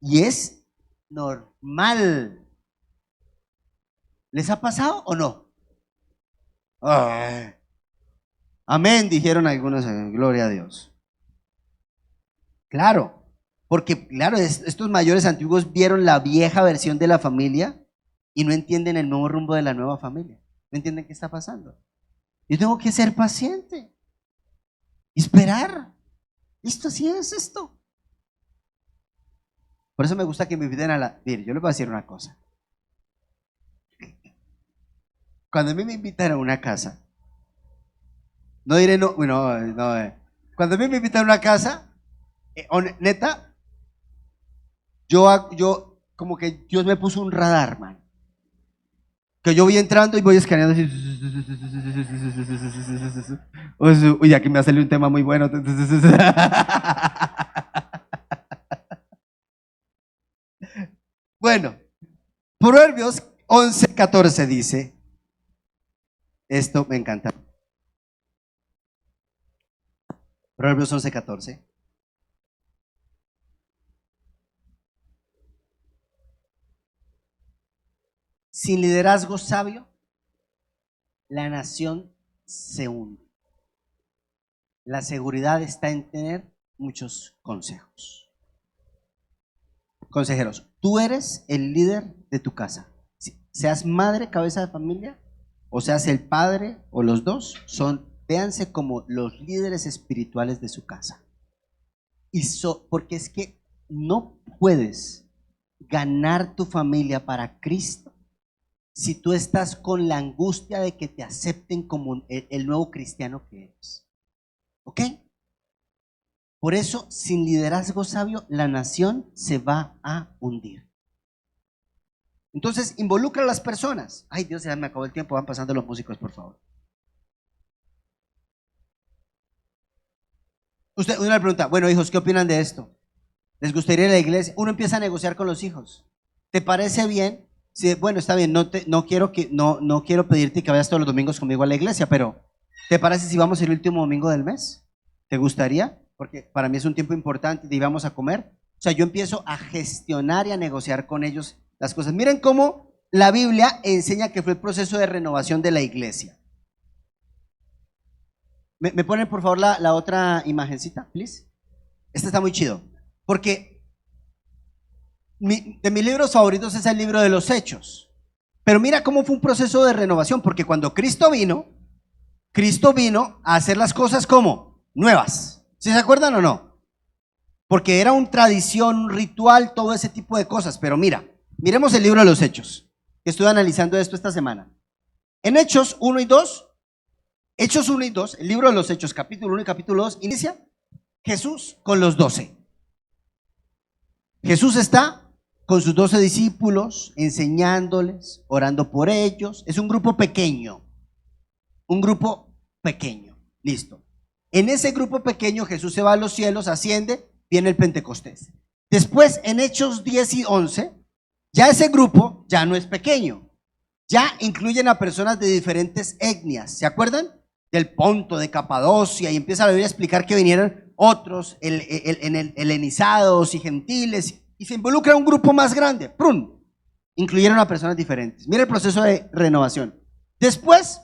Y es normal. ¿Les ha pasado o no? Ay. Amén, dijeron algunos, gloria a Dios. Claro, porque claro, estos mayores antiguos vieron la vieja versión de la familia y no entienden el nuevo rumbo de la nueva familia. No entienden qué está pasando. Yo tengo que ser paciente, esperar. Listo, así es esto. Por eso me gusta que me inviten a la... Mire, yo les voy a decir una cosa. Cuando a mí me invitan a una casa, no diré no, bueno, no, cuando a mí me invitan a una casa, neta, yo como que Dios me puso un radar, man. Que yo voy entrando y voy escaneando así. Uy, aquí me ha salido un tema muy bueno. Bueno, Proverbios 11:14 dice, esto me encanta. Proverbios 11:14. Sin liderazgo sabio, la nación se hunde. La seguridad está en tener muchos consejos. Consejeros, tú eres el líder de tu casa. Seas madre, cabeza de familia, o seas el padre, o los dos, véanse como los líderes espirituales de su casa. Porque es que no puedes ganar tu familia para Cristo si tú estás con la angustia de que te acepten como el nuevo cristiano que eres. ¿Ok? Por eso, sin liderazgo sabio, la nación se va a hundir. Entonces, involucra a las personas. Ay, Dios, ya me acabó el tiempo. Van pasando los músicos, por favor. Uno le pregunta, bueno, hijos, ¿qué opinan de esto? ¿Les gustaría ir a la iglesia? Uno empieza a negociar con los hijos. ¿Te parece bien? Sí, bueno, está bien, no quiero pedirte que vayas todos los domingos conmigo a la iglesia, pero ¿te parece si vamos el último domingo del mes? ¿Te gustaría? Porque para mí es un tiempo importante y vamos a comer. O sea, yo empiezo a gestionar y a negociar con ellos las cosas. Miren cómo la Biblia enseña que fue el proceso de renovación de la iglesia. ¿Me ponen por favor la otra imagencita, please? Este está muy chido, porque de mis libros favoritos es el libro de los Hechos. Pero mira cómo fue un proceso de renovación, porque cuando Cristo vino a hacer las cosas como nuevas. ¿Sí se acuerdan o no? Porque era una tradición, un ritual, todo ese tipo de cosas. Pero miremos el libro de los Hechos. Estuve analizando esto esta semana. En Hechos 1 y 2, el libro de los Hechos, capítulo 1 y capítulo 2, inicia Jesús con los 12. Jesús está con sus 12 discípulos, enseñándoles, orando por ellos. Es un grupo pequeño, listo. En ese grupo pequeño Jesús se va a los cielos, asciende, viene el Pentecostés. Después, en Hechos 10 y 11, ya ese grupo ya no es pequeño, ya incluyen a personas de diferentes etnias. ¿Se acuerdan? Del Ponto, de Capadocia, y empieza la Biblia a explicar que vinieron otros helenizados y gentiles, y se involucra un grupo más grande. ¡Prun! Incluyeron a personas diferentes. Mira el proceso de renovación. Después,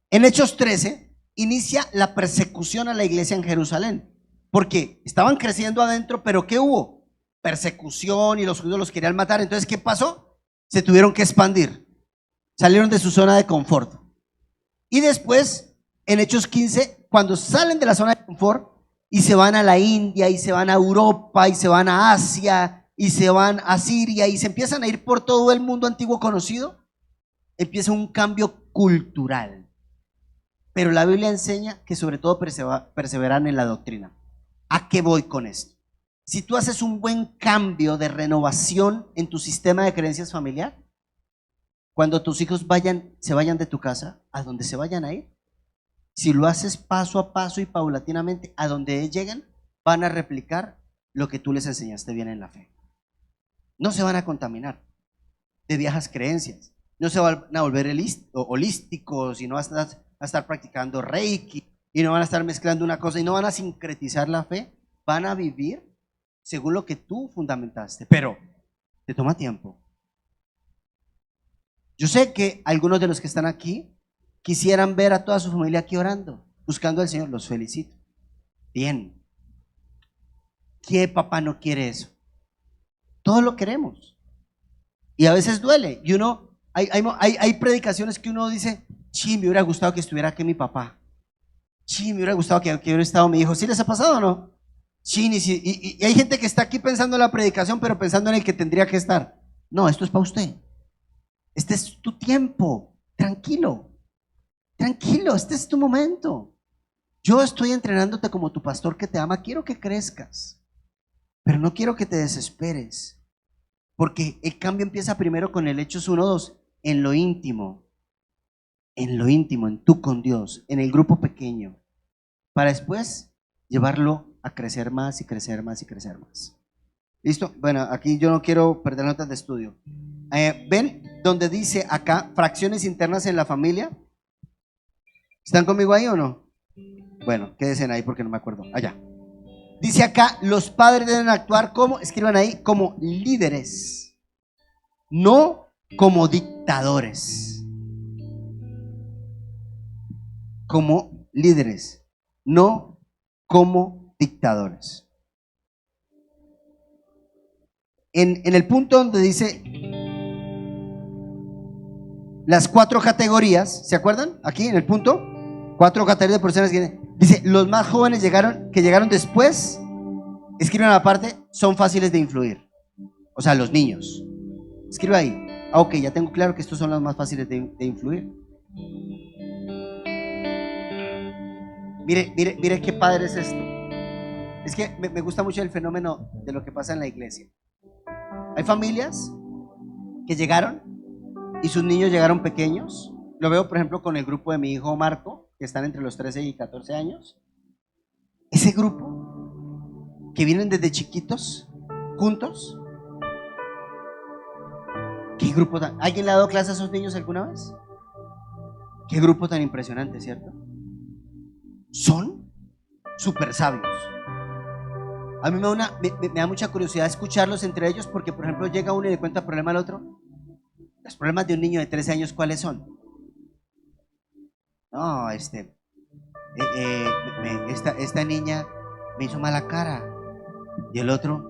en Hechos 13, inicia la persecución a la iglesia en Jerusalén, porque estaban creciendo adentro, pero ¿qué hubo? Persecución y los judíos los querían matar. Entonces, ¿qué pasó? Se tuvieron que expandir, salieron de su zona de confort. Y después, en Hechos 15, cuando salen de la zona de confort y se van a la India, y se van a Europa, y se van a Asia, y se van a Siria, y se empiezan a ir por todo el mundo antiguo conocido, empieza un cambio cultural. Pero la Biblia enseña que sobre todo perseveran en la doctrina. ¿A qué voy con esto? Si tú haces un buen cambio de renovación en tu sistema de creencias familiar, cuando tus hijos se vayan de tu casa, a donde se vayan a ir, si lo haces paso a paso y paulatinamente, a donde lleguen, van a replicar lo que tú les enseñaste bien en la fe. No se van a contaminar de viejas creencias, no se van a volver holísticos, y no van a estar practicando Reiki, y no van a estar mezclando una cosa, y no van a sincretizar la fe. Van a vivir según lo que tú fundamentaste, pero te toma tiempo. Yo sé que algunos de los que están aquí quisieran ver a toda su familia aquí orando, buscando al Señor. Los felicito. Bien. ¿Qué papá no quiere eso? Todos lo queremos. Y a veces duele. Y hay predicaciones que uno dice, sí, me hubiera gustado que estuviera aquí mi papá. Sí, me hubiera gustado que hubiera estado mi hijo. ¿Sí les ha pasado o no? Sí, y hay gente que está aquí pensando en la predicación, pero pensando en el que tendría que estar. No, esto es para usted. Este es tu tiempo. Tranquilo. Tranquilo, este es tu momento. Yo estoy entrenándote como tu pastor que te ama. Quiero que crezcas, pero no quiero que te desesperes, porque el cambio empieza primero con el Hechos 1:2, en lo íntimo, en tú con Dios, en el grupo pequeño, para después llevarlo a crecer más y crecer más y crecer más. ¿Listo? Bueno, aquí yo no quiero perder notas de estudio. ¿Ven donde dice acá fracciones internas en la familia? ¿Están conmigo ahí o no? Bueno, quédense ahí porque no me acuerdo. Allá. Dice acá, los padres deben actuar como, escriban ahí, como líderes, no como dictadores. Como líderes, no como dictadores. En el punto donde dice las 4 categorías, ¿se acuerdan? Aquí en el punto, 4 categorías de personas que dice, los más jóvenes que llegaron después, escriban aparte, son fáciles de influir. O sea, los niños. Escribe ahí. Ok, ya tengo claro que estos son los más fáciles de influir. Mire qué padre es esto. Es que me gusta mucho el fenómeno de lo que pasa en la iglesia. Hay familias que llegaron y sus niños llegaron pequeños. Lo veo, por ejemplo, con el grupo de mi hijo Marco, que están entre los 13 y 14 años. ese grupo que vienen desde chiquitos, juntos. ¿Qué grupo tan... ¿Alguien le ha dado clase a esos niños alguna vez? Qué grupo tan impresionante, ¿cierto? Son súper sabios. A mí me da mucha curiosidad escucharlos entre ellos porque, por ejemplo, llega uno y le cuenta el problema al otro. Los problemas de un niño de 13 años, ¿cuáles son? No, esta niña me hizo mala cara. Y el otro,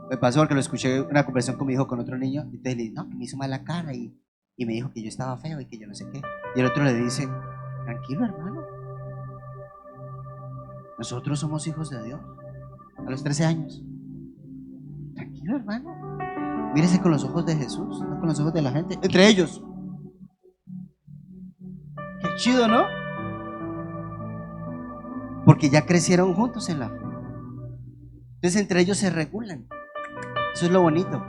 me pasó porque lo escuché en una conversación con mi hijo con otro niño. Entonces le dije, no, que me hizo mala cara y me dijo que yo estaba feo y que yo no sé qué. Y el otro le dice, tranquilo, hermano. Nosotros somos hijos de Dios. A los 13 años. Tranquilo, hermano. Mírese con los ojos de Jesús, no con los ojos de la gente. Entre ellos. Qué chido, ¿no? Porque ya crecieron juntos en la fe. Entonces entre ellos se regulan. Eso es lo bonito.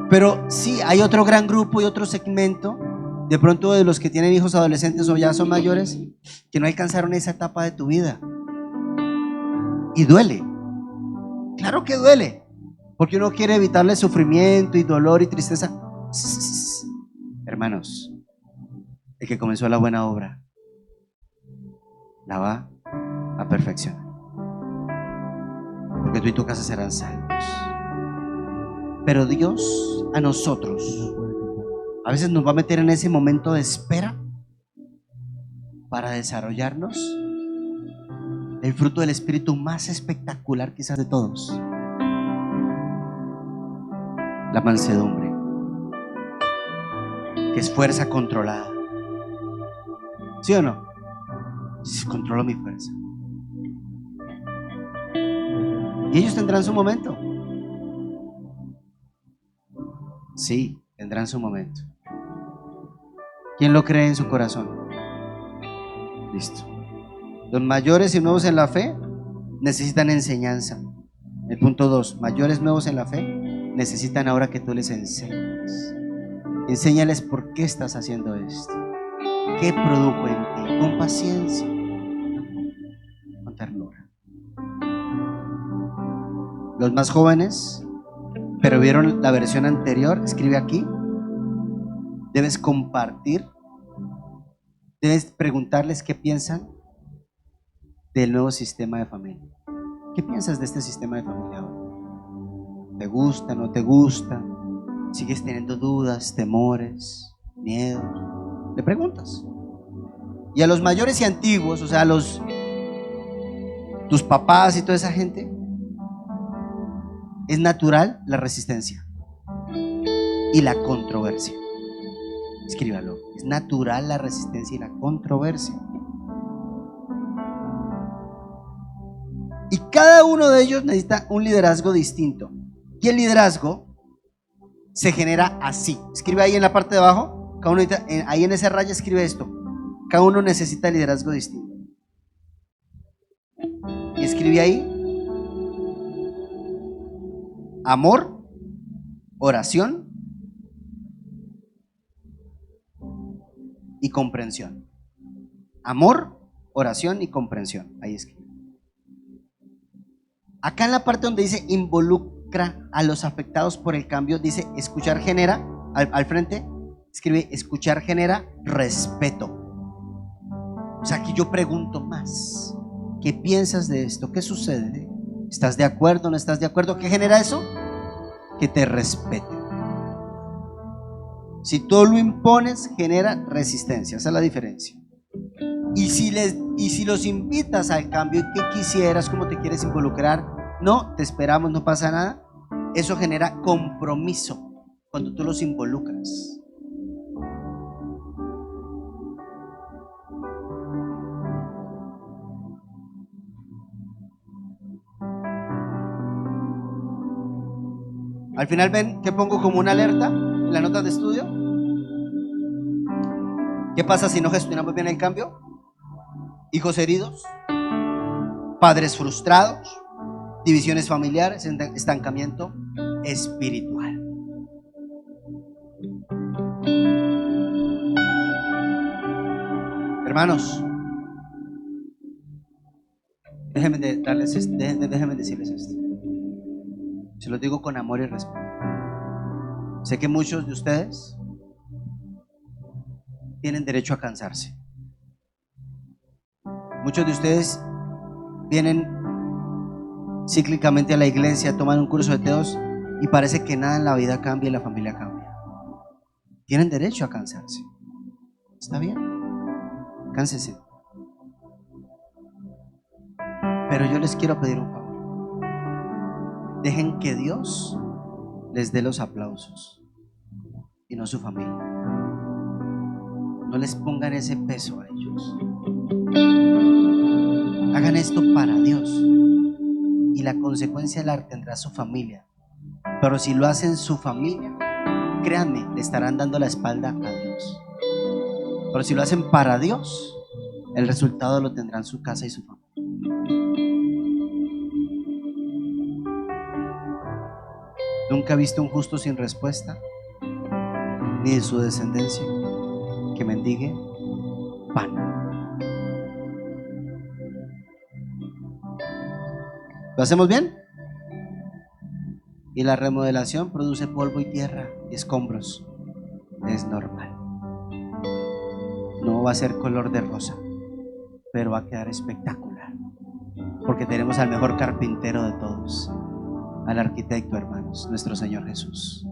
Pero sí, hay otro gran grupo y otro segmento, de pronto de los que tienen hijos adolescentes o ya son mayores, que no alcanzaron esa etapa de tu vida. Y duele. Claro que duele. Porque uno quiere evitarle sufrimiento y dolor y tristeza. Hermanos, el que comenzó la buena obra la va a perfeccionar. Porque tú y tu casa serán salvos. Pero Dios a nosotros a veces nos va a meter en ese momento de espera para desarrollarnos el fruto del Espíritu más espectacular quizás de todos: la mansedumbre, que es fuerza controlada. ¿Sí o no? Controlo mi fuerza. Y ellos tendrán su momento. Sí, tendrán su momento. ¿Quién lo cree en su corazón? Listo. Los mayores y nuevos en la fe necesitan enseñanza. El punto 2, mayores nuevos en la fe necesitan ahora que tú les enseñes. Enséñales por qué estás haciendo esto, qué produjo en ti, con paciencia, con ternura. Los más jóvenes, pero vieron la versión anterior, escribe aquí: debes compartir, debes preguntarles qué piensan del nuevo sistema de familia. ¿Qué piensas de este sistema de familia ahora? ¿Te gusta, no te gusta? ¿Sigues teniendo dudas, temores, miedos? Le preguntas. Y a los mayores y antiguos, o sea, tus papás y toda esa gente, es natural la resistencia y la controversia. Escríbalo. Es natural la resistencia y la controversia. Y cada uno de ellos necesita un liderazgo distinto. Y el liderazgo se genera así. Escribe ahí en la parte de abajo. Cada uno necesita, ahí en esa raya escribe esto: cada uno necesita liderazgo distinto. Y escribe ahí: amor, oración y comprensión. Amor, oración y comprensión. Ahí escribe. Acá en la parte donde dice involucra a los afectados por el cambio, dice escuchar genera, al frente escribe escuchar genera respeto. O sea, aquí yo pregunto más: ¿qué piensas de esto? ¿Qué sucede? ¿Estás de acuerdo? ¿No estás de acuerdo? ¿Qué genera eso? Que te respeten. Si tú lo impones, genera resistencia. Esa es la diferencia. Y si los invitas al cambio, ¿qué quisieras? ¿Cómo te quieres involucrar? No, te esperamos, no pasa nada. Eso genera compromiso cuando tú los involucras. Al final, ven que pongo como una alerta en las notas de estudio. ¿Qué pasa si no gestionamos bien el cambio? Hijos heridos, padres frustrados, divisiones familiares, estancamiento espiritual. Hermanos, Déjenme decirles esto. Se lo digo con amor y respeto. Sé que muchos de ustedes tienen derecho a cansarse. Muchos de ustedes vienen cíclicamente a la iglesia, toman un curso de teos y parece que nada en la vida cambia y la familia cambia. Tienen derecho a cansarse. Está bien, cánsese. Pero yo les quiero pedir un favor. Dejen que Dios les dé los aplausos y no su familia. No les pongan ese peso a ellos. Hagan esto para Dios y la consecuencia la tendrá su familia. Pero si lo hacen su familia, créanme, le estarán dando la espalda a Dios. Pero si lo hacen para Dios, el resultado lo tendrán su casa y su familia. Nunca he visto un justo sin respuesta, ni de su descendencia que mendigue pan. ¿Lo hacemos bien? Y la remodelación produce polvo y tierra y escombros. Es normal. No va a ser color de rosa, pero va a quedar espectacular. Porque tenemos al mejor carpintero de todos, al arquitecto, hermanos, nuestro Señor Jesús.